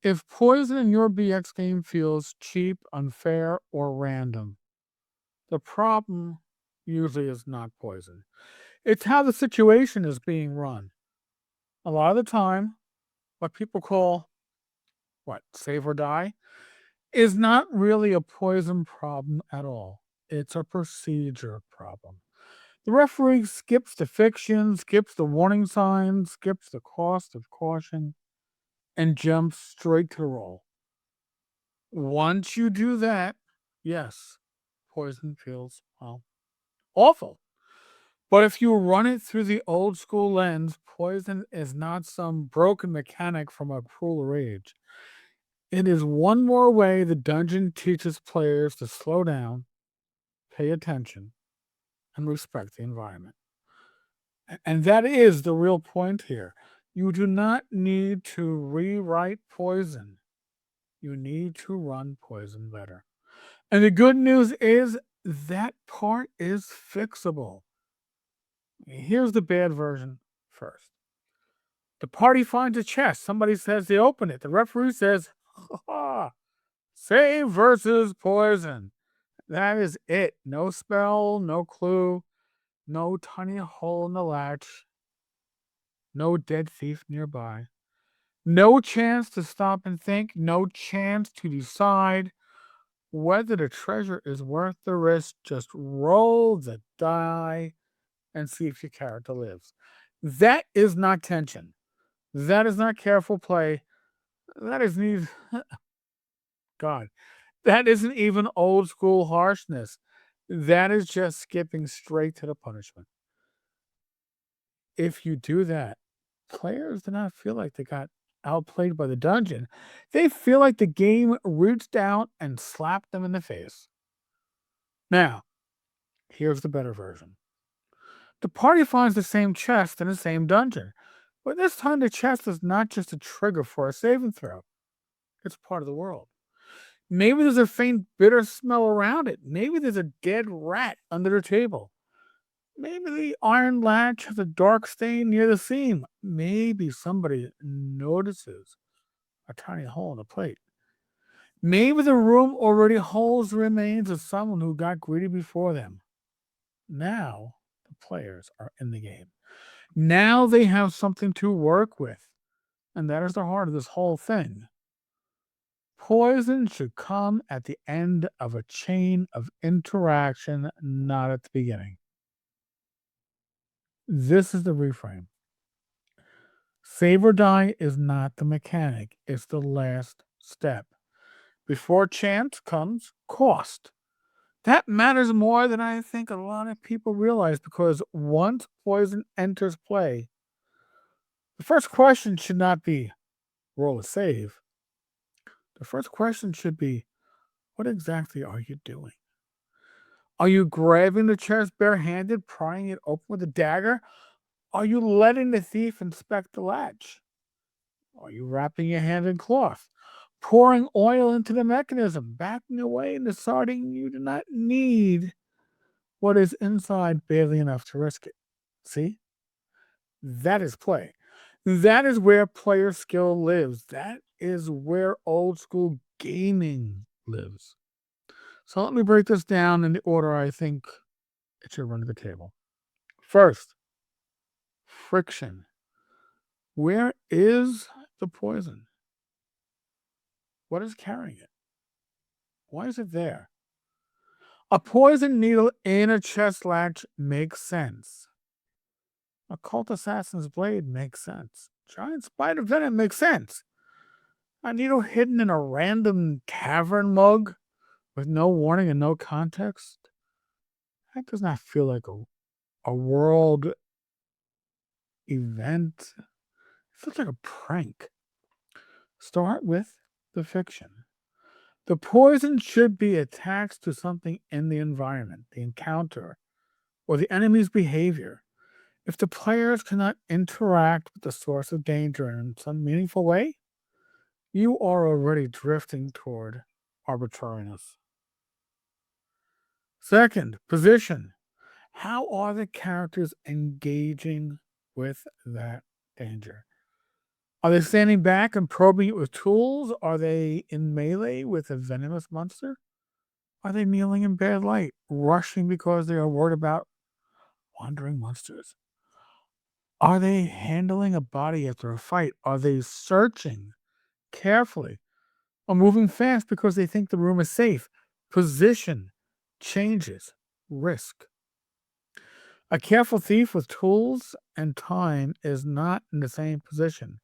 If poison in your BX game feels cheap, unfair, or random, the problem usually is not poison. It's how the situation is being run. A lot of the time, what people call save or die, is not really a poison problem at all. It's a procedure problem. The referee skips the fiction, skips the warning signs, skips the cost of caution, and jumps straight to the roll. Once you do that, yes, poison feels, awful. But if you run it through the old school lens, poison is not some broken mechanic from a cruel rage. It is one more way the dungeon teaches players to slow down, pay attention, and respect the environment. And that is the real point here. You do not need to rewrite poison. You need to run poison better. And the good news is that part is fixable. Here's the bad version first. The party finds a chest. Somebody says they open it. The referee says, ha, save versus poison. That is it. No spell, no clue, no tiny hole in the latch, no dead thief nearby. No chance to stop and think, no chance to decide whether the treasure is worth the risk. Just roll the die and see if your character lives. That is not tension. That is not careful play. That is need God. That isn't even old school harshness. That is just skipping straight to the punishment. If you do that, players do not feel like they got outplayed by the dungeon. They feel like the game reached out and slapped them in the face. Now, here's the better version. The party finds the same chest in the same dungeon, but this time the chest is not just a trigger for a saving throw. It's part of the world. Maybe there's a faint bitter smell around it. Maybe there's a dead rat under the table. Maybe the iron latch has a dark stain near the seam. Maybe somebody notices a tiny hole in the plate. Maybe the room already holds the remains of someone who got greedy before them. Now the players are in the game. Now they have something to work with. And that is the heart of this whole thing. Poison should come at the end of a chain of interaction, not at the beginning. This is the reframe. Save or die is not the mechanic, it's the last step. Before chance comes cost. That matters more than I think a lot of people realize, because once poison enters play, the first question should not be roll a save. The first question should be, what exactly are you doing? Are you grabbing the chest barehanded, prying it open with a dagger? Are you letting the thief inspect the latch? Are you wrapping your hand in cloth? Pouring oil into the mechanism, backing away and deciding you do not need what is inside barely enough to risk it. See? That is play. That is where player skill lives. That is where old school gaming lives. So let me break this down in the order I think it should run to the table. First, friction. Where is the poison? What is carrying it? Why is it there? A poison needle in a chest latch makes sense. A cult assassin's blade makes sense. Giant spider venom makes sense. A needle hidden in a random tavern mug with no warning and no context? That does not feel like a world event. It feels like a prank. Start with the fiction. The poison should be attached to something in the environment, the encounter, or the enemy's behavior. If the players cannot interact with the source of danger in some meaningful way, you are already drifting toward arbitrariness. Second, position. How are the characters engaging with that danger? Are they standing back and probing it with tools? Are they in melee with a venomous monster? Are they kneeling in bad light, rushing because they are worried about wandering monsters? Are they handling a body after a fight? Are they searching carefully or moving fast because they think the room is safe? Position changes risk. A careful thief with tools and time is not in the same position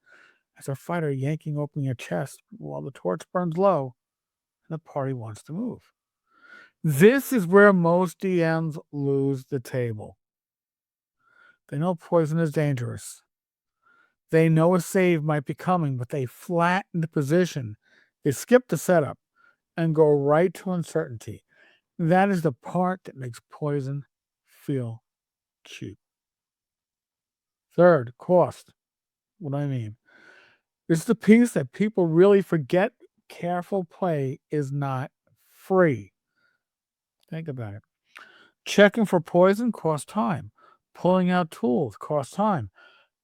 as a fighter yanking open your chest while the torch burns low and the party wants to move. This is where most DMs lose the table. They know poison is dangerous. They know a save might be coming, but they flatten the position. They skip the setup and go right to uncertainty. That is the part that makes poison feel cheap. Third, cost. What do I mean? This is the piece that people really forget. Careful play is not free. Think about it. Checking for poison costs time. Pulling out tools costs time.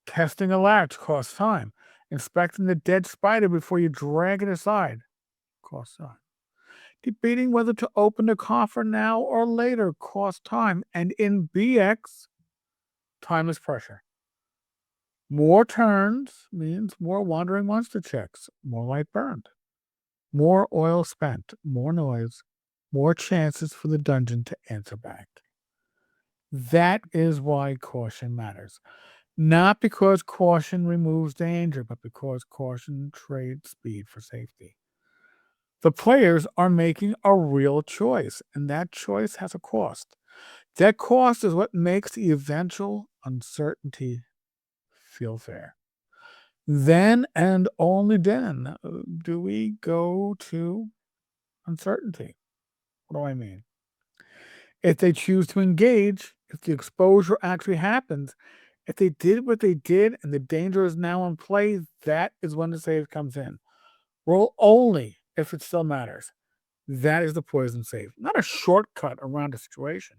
Testing a latch costs time. Inspecting the dead spider before you drag it aside costs time. Debating whether to open the coffer now or later costs time. And in BX, time is pressure. More turns means more wandering monster checks, more light burned, more oil spent, more noise, more chances for the dungeon to answer back. That is why caution matters. Not because caution removes danger, but because caution trades speed for safety. The players are making a real choice, and that choice has a cost. That cost is what makes the eventual uncertainty feel fair. Then and only then do we go to uncertainty. What do I mean? If they choose to engage, if the exposure actually happens, if they did what they did and the danger is now in play, that is when the save comes in. Roll only if it still matters. That is the poison save, not a shortcut around a situation.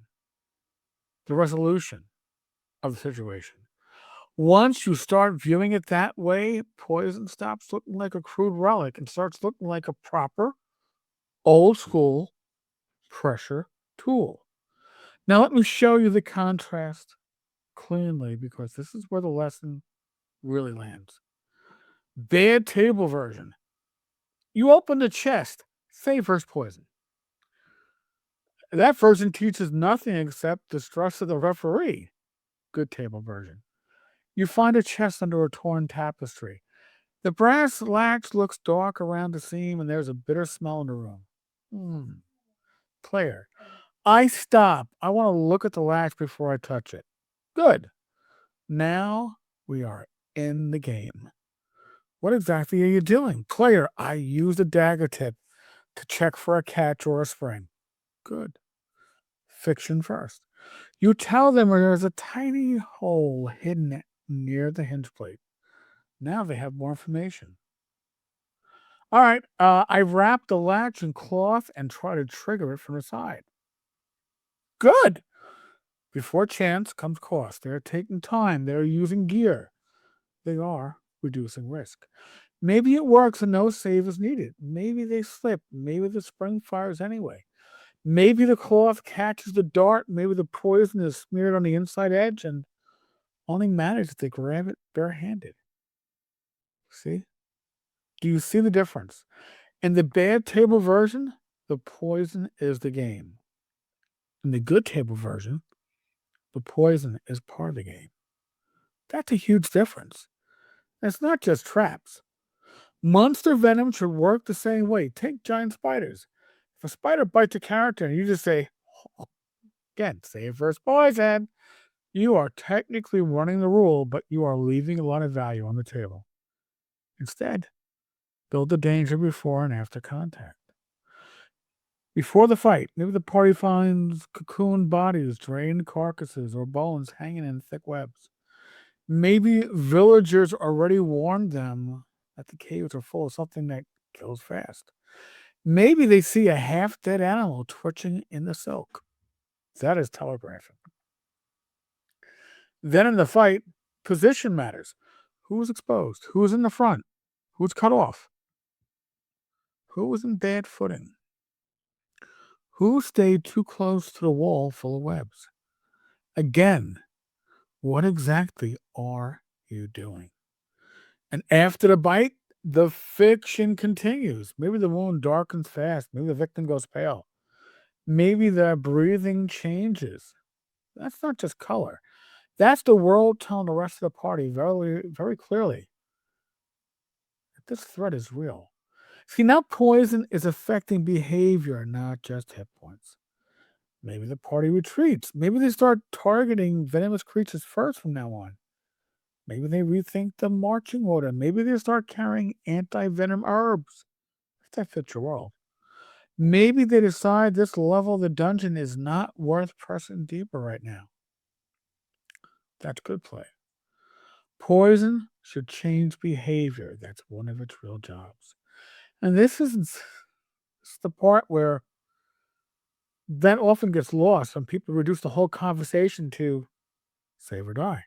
The resolution of the situation. Once you start viewing it that way, poison stops looking like a crude relic and starts looking like a proper, old school pressure tool. Now, let me show you the contrast cleanly because this is where the lesson really lands. Bad table version. You open the chest, save versus poison. That version teaches nothing except distrust of the referee. Good table version. You find a chest under a torn tapestry. The brass latch looks dark around the seam, and there's a bitter smell in the room. Player. I stop. I want to look at the latch before I touch it. Good. Now we are in the game. What exactly are you doing? Player. I use a dagger tip to check for a catch or a spring. Good. Fiction first. You tell them there's a tiny hole hidden near the hinge plate. Now they have more information. All right, I wrap the latch in cloth and try to trigger it from the side. Good. Before chance comes cost. They're taking time. They're using gear. They are reducing risk. Maybe it works and no save is needed. Maybe they slip. Maybe the spring fires anyway. Maybe the cloth catches the dart. Maybe the poison is smeared on the inside edge and only matters if they grab it barehanded. See? Do you see the difference? In the bad table version, the poison is the game. In the good table version, the poison is part of the game. That's a huge difference. And it's not just traps. Monster venom should work the same way. Take giant spiders. If a spider bites a character and you just say, again, save versus poison, you are technically running the rule, but you are leaving a lot of value on the table. Instead, build the danger before and after contact. Before the fight, maybe the party finds cocooned bodies, drained carcasses, or bones hanging in thick webs. Maybe villagers already warned them that the caves are full of something that kills fast. Maybe they see a half-dead animal twitching in the silk. That is telegraphing. Then in the fight, position matters. Who was exposed? Who was in the front? Who was cut off? Who was in bad footing? Who stayed too close to the wall full of webs? Again, what exactly are you doing? And after the bite, the fiction continues. Maybe the wound darkens fast. Maybe the victim goes pale. Maybe their breathing changes. That's not just color. That's the world telling the rest of the party very, very clearly that this threat is real. See, now poison is affecting behavior, not just hit points. Maybe the party retreats. Maybe they start targeting venomous creatures first from now on. Maybe they rethink the marching order. Maybe they start carrying anti-venom herbs, if that fits your world. Maybe they decide this level of the dungeon is not worth pressing deeper right now. That's good play. Poison should change behavior. That's one of its real jobs. And this is the part where that often gets lost when people reduce the whole conversation to save or die.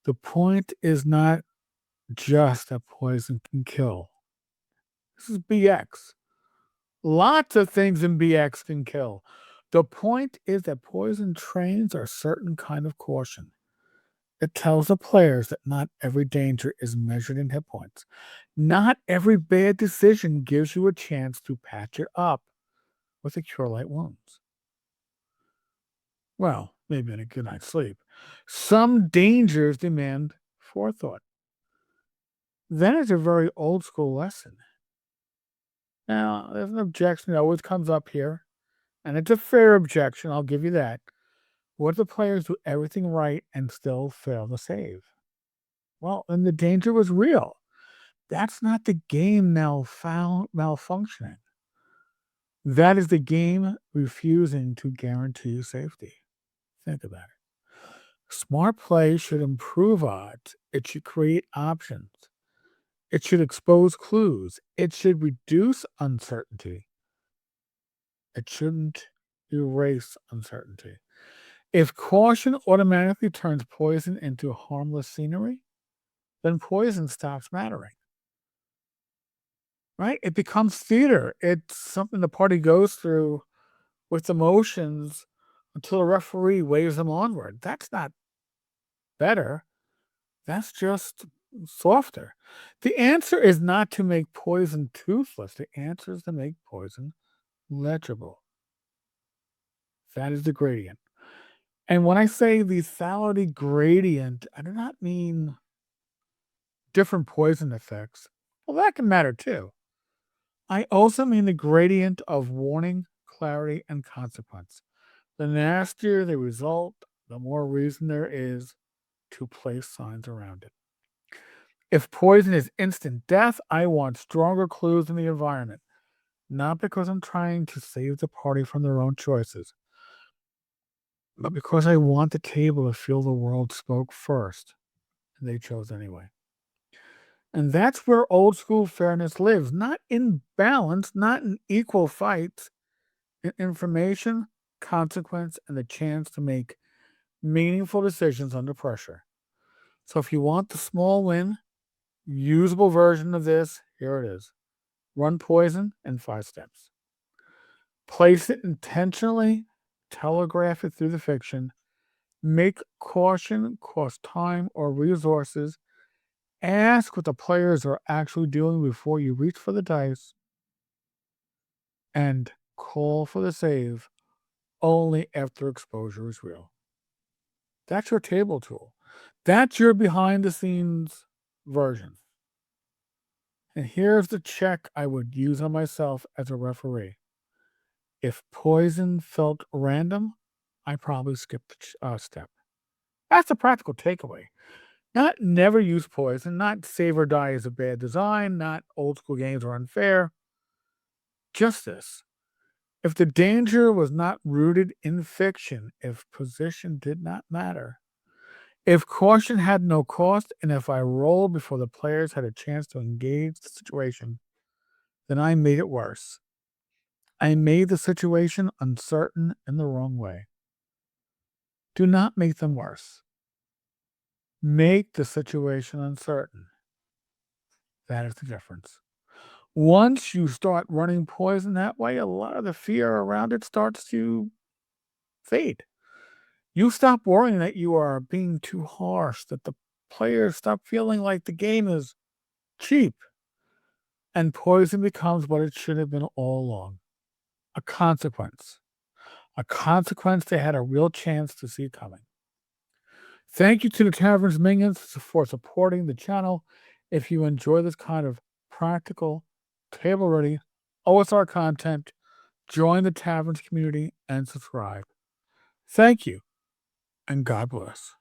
The point is not just that poison can kill. This is BX. Lots of things in BX can kill. The point is that poison trains a certain kind of caution. It tells the players that not every danger is measured in hit points. Not every bad decision gives you a chance to patch it up with a cure light wounds. Well, maybe in a good night's sleep. Some dangers demand forethought. That is a very old school lesson. Now, there's an objection that always comes up here, and it's a fair objection, I'll give you that. What if the players do everything right and still fail to save? Well, then the danger was real. That's not the game malfunctioning. That is the game refusing to guarantee you safety. Think about it. Smart play should improve odds. It should create options. It should expose clues. It should reduce uncertainty. It shouldn't erase uncertainty. If caution automatically turns poison into harmless scenery, then poison stops mattering. Right? It becomes theater. It's something the party goes through with emotions until the referee waves them onward. That's not better. That's just softer. The answer is not to make poison toothless. The answer is to make poison legible. That is the gradient. And when I say lethality gradient, I do not mean different poison effects. Well, that can matter too. I also mean the gradient of warning, clarity, and consequence. The nastier the result, the more reason there is to place signs around it. If poison is instant death, I want stronger clues in the environment, not because I'm trying to save the party from their own choices, but because I want the table to feel the world spoke first, and they chose anyway. And that's where old school fairness lives, not in balance, not in equal fights, in information, consequence, and the chance to make meaningful decisions under pressure. So if you want the small win, usable version of this, here it is. Run poison in 5 steps. Place it intentionally, telegraph it through the fiction, make caution cost time or resources, ask what the players are actually doing before you reach for the dice, and call for the save only after exposure is real. That's your table tool. That's your behind the scenes version. And here's the check I would use on myself as a referee. If poison felt random, I probably skipped a step. That's a practical takeaway. Not never use poison, not save or die is a bad design, not old school games are unfair. Just this. If the danger was not rooted in fiction, if position did not matter, if caution had no cost, and if I rolled before the players had a chance to engage the situation, then I made it worse. I made the situation uncertain in the wrong way. Do not make them worse. make the situation uncertain. That is the difference. Once you start running poison that way, a lot of the fear around it starts to fade. You stop worrying that you are being too harsh, that the players stop feeling like the game is cheap, and poison becomes what it should have been all along, a consequence. A consequence they had a real chance to see coming. Thank you to the Tavern's minions for supporting the channel. If you enjoy this kind of practical, table-ready OSR content, join the Tavern's community and subscribe. Thank you, and God bless.